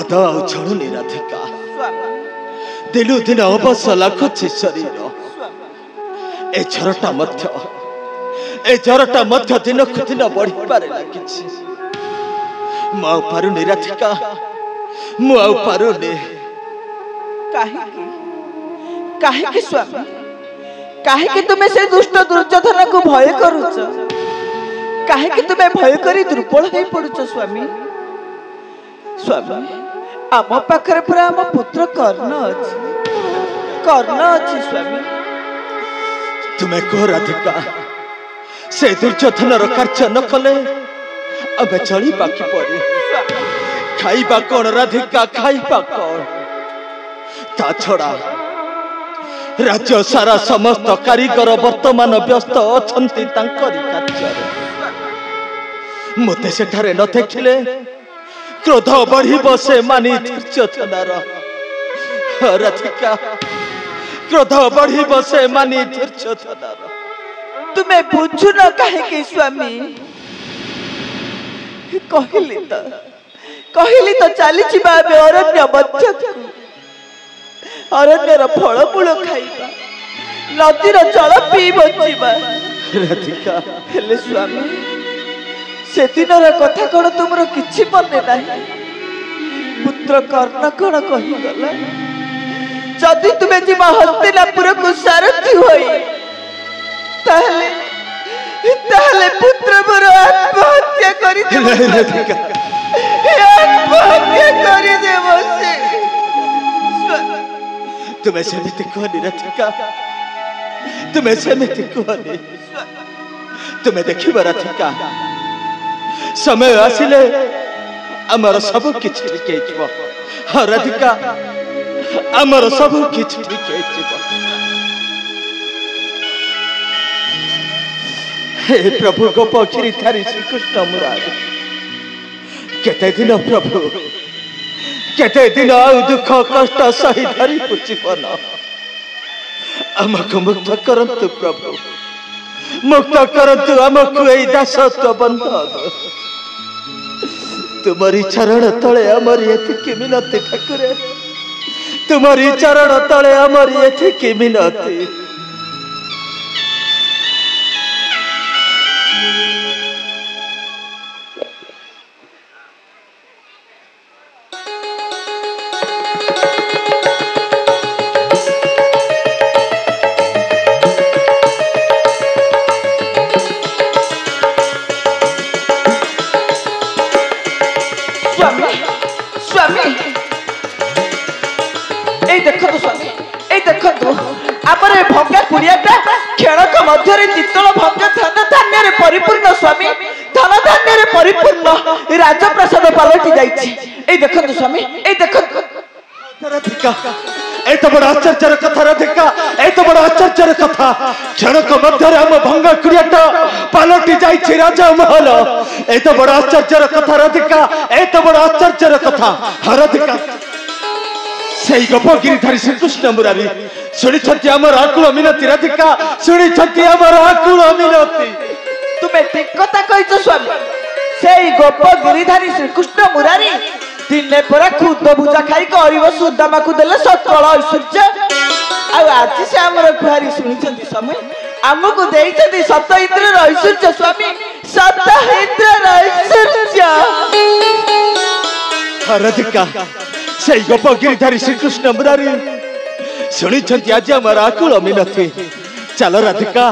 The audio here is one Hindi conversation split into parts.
मद आउ छड़ुनी राधिका दिनु दिन अवश्य लाଗୁଛି शरीर ए झरटा मध्य दिनकु दिन बढ़ी पारे लागिछि मु आउ पारुनी राधिका मु आउ पारुनी काहे स्वामी काहे तुम्हें से दुष्ट दुर्योधन को भय करूच काहे तुम्हें भय करी दुर्बल हो पड़ुच स्वामी स्वामी आम पाखरे पूरा आम पुत्र कर्ण अच्छी स्वामी तुम्हें कह राधिका से दुर्योधन कार्य न कले अब चली बाकी पड़े खाइबा कौन राधिका खाइबा कौन ता छड़ा राज्य सारा समस्त कारीगर वर्तमान व्यस्त अछंती तांकरी कार्य मते सेठारे न देखिले क्रोध बढ़िब से मानी दुर्योधनर राधिका क्रोध बढ़िब से मानी दुर्योधनर तुम्हें बुझु न कहे स्वामी कहली तो चली अरण्य मध्यकु अरण्यर फलमूल खाइबा नदीर जल पी बचिबा राधिका हेले स्वामी से दिनर कथा कौन तुमर किछि मने नाही पुत्र कर्ण कौन कहीगला जदि तुम्हें जीव हस्तिनापुर को सारथी होई ताहले पुत्र मोर आत्महत्या करी राधिका आत्महत्या करी देबो से तुम्हें सेमिति कहनी राधिका तुम्हें सेमिति कहनी तुम्हें देखिबा राधिका समय आसिले आमर सब किछ ठीक हेजिबो हाँ राधिका आमर सब किछ ठीक हेजिबो हे प्रभु गोपगिरी धारी श्री कृष्ण मुरारी केते दिन प्रभु केते दिन आउ दुख कष्ट सही धरी जीवन आमको मुक्त करंतु प्रभु मुक्त करंतु आमको ए दासत्व बंधन तुम्हारी चरण तले आमरी एतिकी मिनती ठाकुरे तुम्हारी चरण तले आमरी एतिकी मिनती भंगा कुड़ियाटा क्षणक मध्य चित्तल भंगा धन धान्य परिपूर्ण स्वामी धन धान्य परिपूर्ण राजप्रसाद पलटि जाइछि ए देखंतु स्वामी ए देखंतु राधिका ए तो बड़ा आश्चर्यर कथा राधिका ए तो बड़ा आश्चर्यर कथा क्षणक मध्य हम भंगा कुड़ियाटा पलटि जाइछि राजा महल ए तो बड़ा आश्चर्यर कथा राधिका ए तो बड़ा आश्चर्यर कथा राधिका सेई गोपगिरीधारी श्री कृष्ण मुरारी सुनी छथि हमर आकुल मिनती राधिका सुनी छथि हमर आकुल मिनती तुम्हें ठीक कथा कहिछ स्वामी सेई गोपगिरीधारी श्री कृष्ण मुरारी दिने परा खुद भुजा खाई गरीब सुदामा को देले सकल ऐश्वर्य आ आज से हमर गुहारी सुनी छथि स्वामी हमको देई छथि सत इंद्र ऐश्वर्य स्वामी सत इंद्र ऐश्वर्य राधिका सेई गोपगिरीधारी श्री कृष्ण मुरारी सुनी छथि आज हमर आकुल मिनती चल राधिका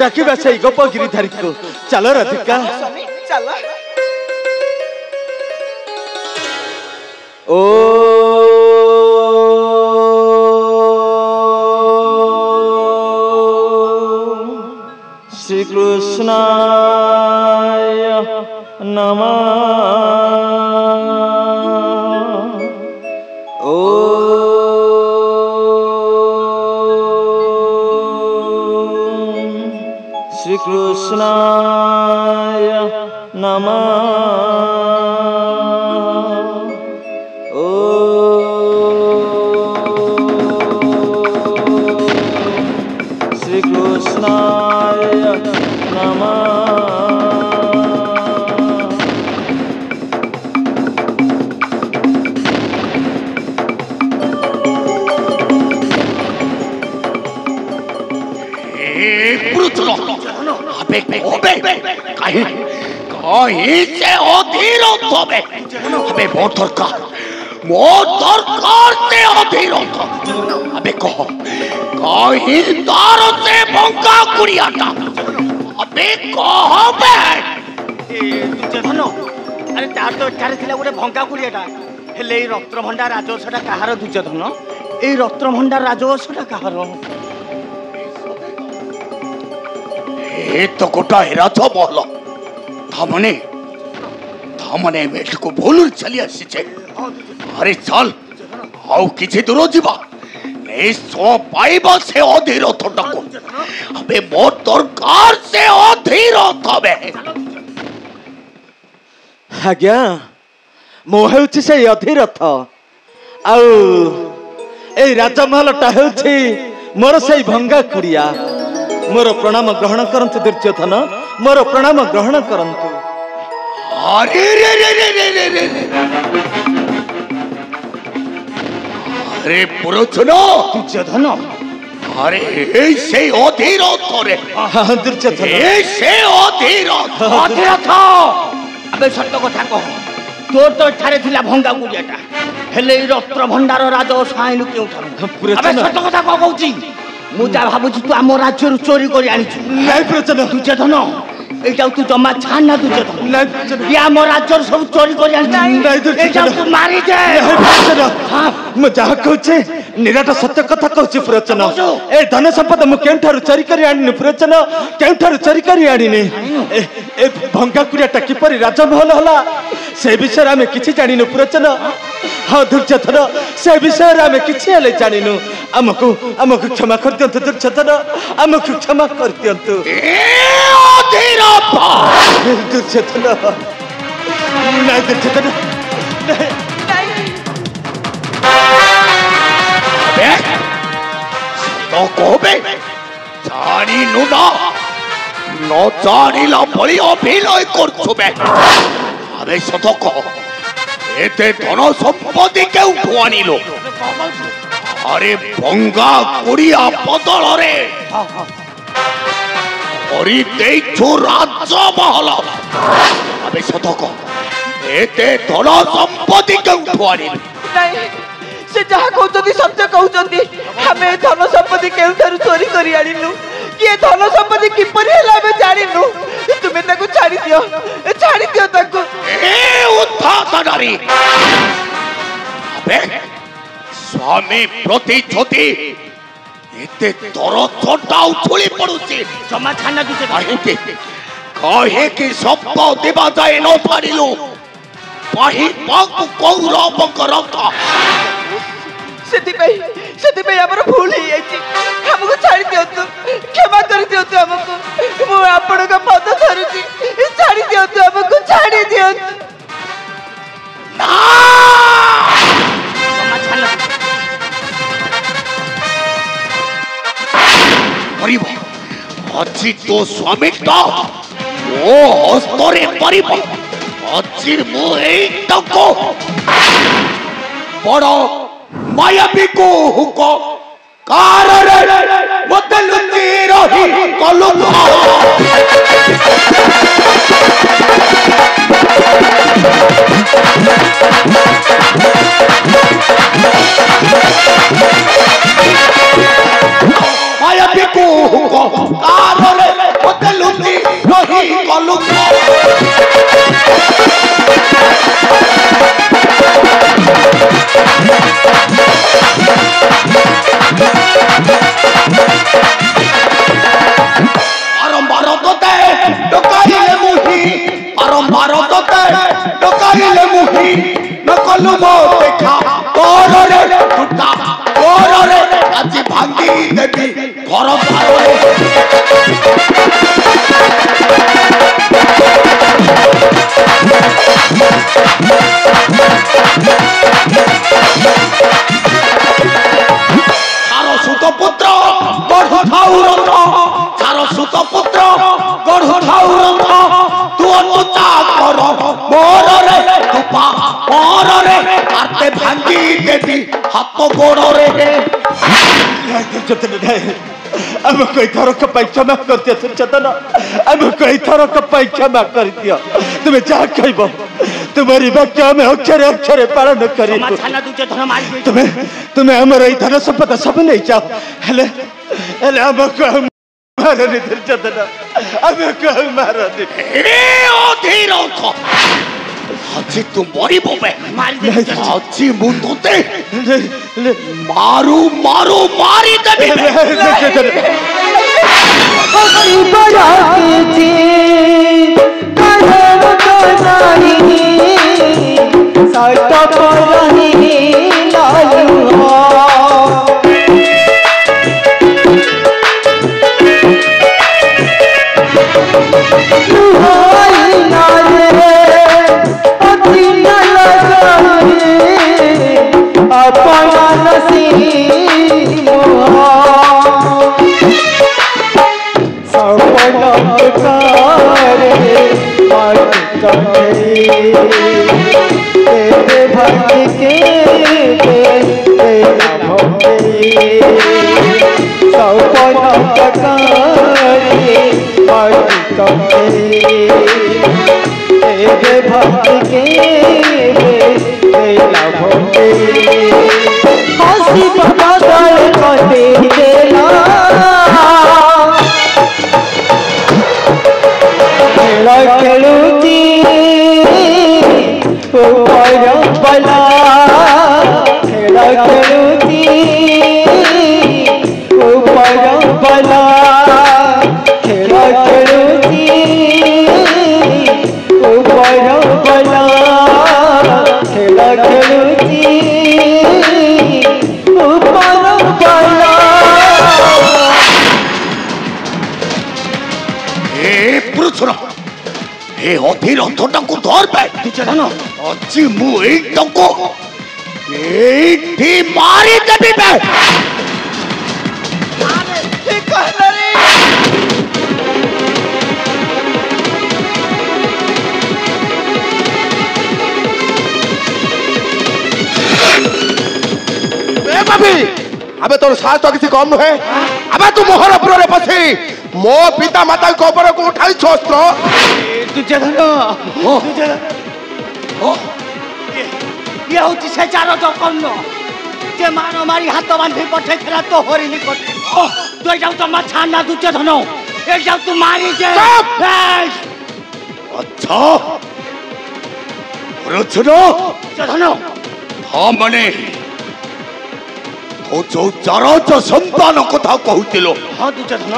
डाकिबा सेई गोपगिरीधारी को चल राधिका चल ओ श्री कृष्णाय नमः ओ श्री कृष्णाय नमः ओ श्री कृष्णाय नमः अबे कोबे कहीं कहीं से अधीर होबे अबे मोर दरकार से अधीर हो अबे कह कहीं तार से भंगा कुड़ियाटा अबे कह बे दुर्योधन अरे तार तो एठारे थिला गोटे भंगा कुड़ियाटा हेले ए रत्नभंडार राजवंशटा काहार दुर्योधन ए रत्नभंडार राजवंशटा काहार ए तो गोटा हेरा छ महल थामने मेट को भूल चली आसी छे अरे चल आउ किछि दूर जीवा नहीं सो पाइबा से अधीर थटको अबे मोर दरकार से अधीर थबे आज्ञा मो हेउछि से अधीरथ आउ ए राजमहलटा हेउछि मोर से भंगा कुड़िया मोर प्रणाम ग्रहण करंतु दुर्योधन मोर प्रणाम ग्रहण करंतु अरे रे रे रे रे रे रे अरे पुरुषन दुर्योधन अरे ए से अधीर थरे दुर्योधन ए से अधीर था अबे सत्य कथा कह तोर तो एठारे थिला भंगा कुड़ियाटा हेले रत्न भंडार राजवंश आइलु केउठार अबे सत्य कथा कहउची मु जा भाबुची तू आम राज्य चोरी करी आनिछु नाही प्रचन दुर्योधन एटा तू जमा छान ना दुर्योधन नाही या आम राज्य सब चोरी करी आनिछु नाही दुर्योधन तू मारी दे नाही प्रचन हां मु जा कहउचे निराट सत्य कथा कहउची प्रचन ए धन संपद मु केउठार चोरी करी आनिनु प्रचन केउठार चोरी करी आनिने ए भंगा कुड़ियाटा किपरि राजमहल हला से विषय आमे किछि जानिनु प्रचन हाँ दुर्योधन से विषय आमे किछि हेले जानिनु हमको क्षमा कर दियंतु दुर्योधन हमको क्षमा कर दियंतु ए अधीर दुर्योधन नहीं दुर्योधन बे तो कोबे जानी नुना न जानिला भली अभिनय करछु बे अबे सत कह एते धन संपत्ति केउठु आनिलो अरे भंगा कुड़िया बदल रे करी देइछु राजमहल अबे सत कह एते धन संपत्ति केउठु आनिलो नहीं से जहा कहउछथि सत्य कहउछथि हमें धन संपत्ति केउठारु चोरी करी आनिनु कि धन संपत्ति किपरि हला बे जानिनु तुमे ताको छाड़ी दियो ताको ए उद्धातनारी अबे स्वामी प्रति ज्योति एते तोर छोटा उछुली पड़ुची क्षमा छान दुर्योधन कहे कि शब्द देवा जाए न पारिलु पाही पाकु कौरव करता सेति हमर भूल ही जाइछि हमको छाड़ी दियंतु क्षमा कर दियंतु हमको मु आपण का पद धरुछि छाड़ी दियंतु हमको छाड़ी दियंतु ना क्षमा छान परिब अच्छी तो स्वामी तो ओ हस्तरे परिब अच्छी मुहे तको बड़ो मायावी को हुको कार बदल रही कलु मायावी को हुको कार बदल रही कलु बारंबार तोते डकाइले मुही बारंबार तोते डकाइले मुही नकलु मो देखा तोर रे टूटा तोर रे आज भांगी देबी घर भारे थारो सुत पुत्र गढ़ ठाउरंग थारो सुत पुत्र गढ़ ठाउरंग तू अनुचा कर मोर रे तुपा मोर रे आते भांगी देबी हाथ गोड़ रे हमको इधर कपाई क्षमा कर दिया दुर्योधन हमको इधर कपाई क्षमा कर दिया तुम्हें जा कहब तुम्हारी वाक्य में अक्षरे अक्षरे पालन करी तुम्हें तुम्हें हमारा धन संपदा सब नहीं जाओ हेले हेले हमको मारनी दुर्योधन हमको मारनी অধীরথ আজি তু মরিব বে আজি মু তোতে মারু মারু মারি দেবি অধীরথটাকে ধরবে আজি মু এইটাকে এইটি মারি দেবি বে अबे तोर साहस तो किसी कम नुहे अबे तू मोहर उपरे पसी मो पिता माता को ऊपर को उठाई शस्त्र दुर्योधन ये होती से चारो तो कौन जे मानो मारी हाथ बांधी पठे थला तो होरी निकट तो जाऊ तो माछा ना दुर्योधन एक जाऊ तू मारी जे अच्छा रचना दुर्योधन हां मने तो जो चारोज संतान कथा कहूतिलो हां दुर्योधन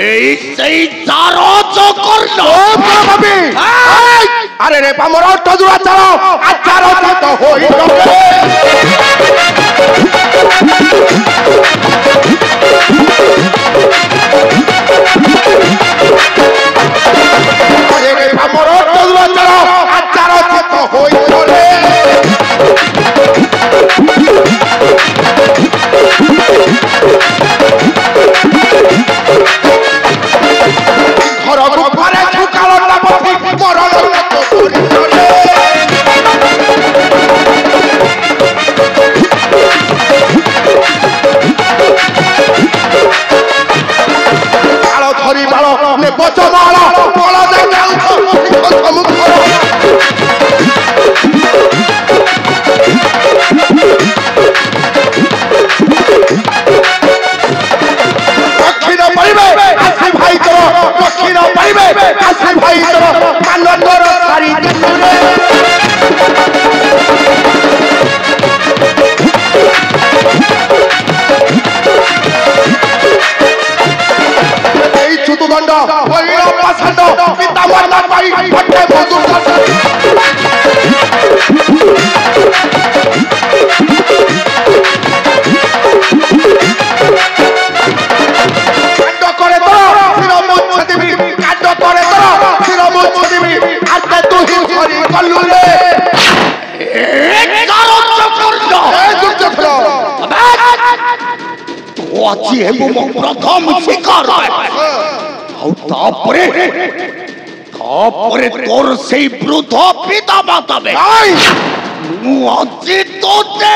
এই সেই চারজ কর্ণ ভাবি আরে রে পামর অট দুরা চালো আর চারজ তো হই আরে রে পামর অট দুরা চালো আর চারজ তো হই চলে আজি হেবু মো প্রথম শিকার আউ তাপরে তোর সেই বৃদ্ধ পিতা মাতাবে মু আজি তোতে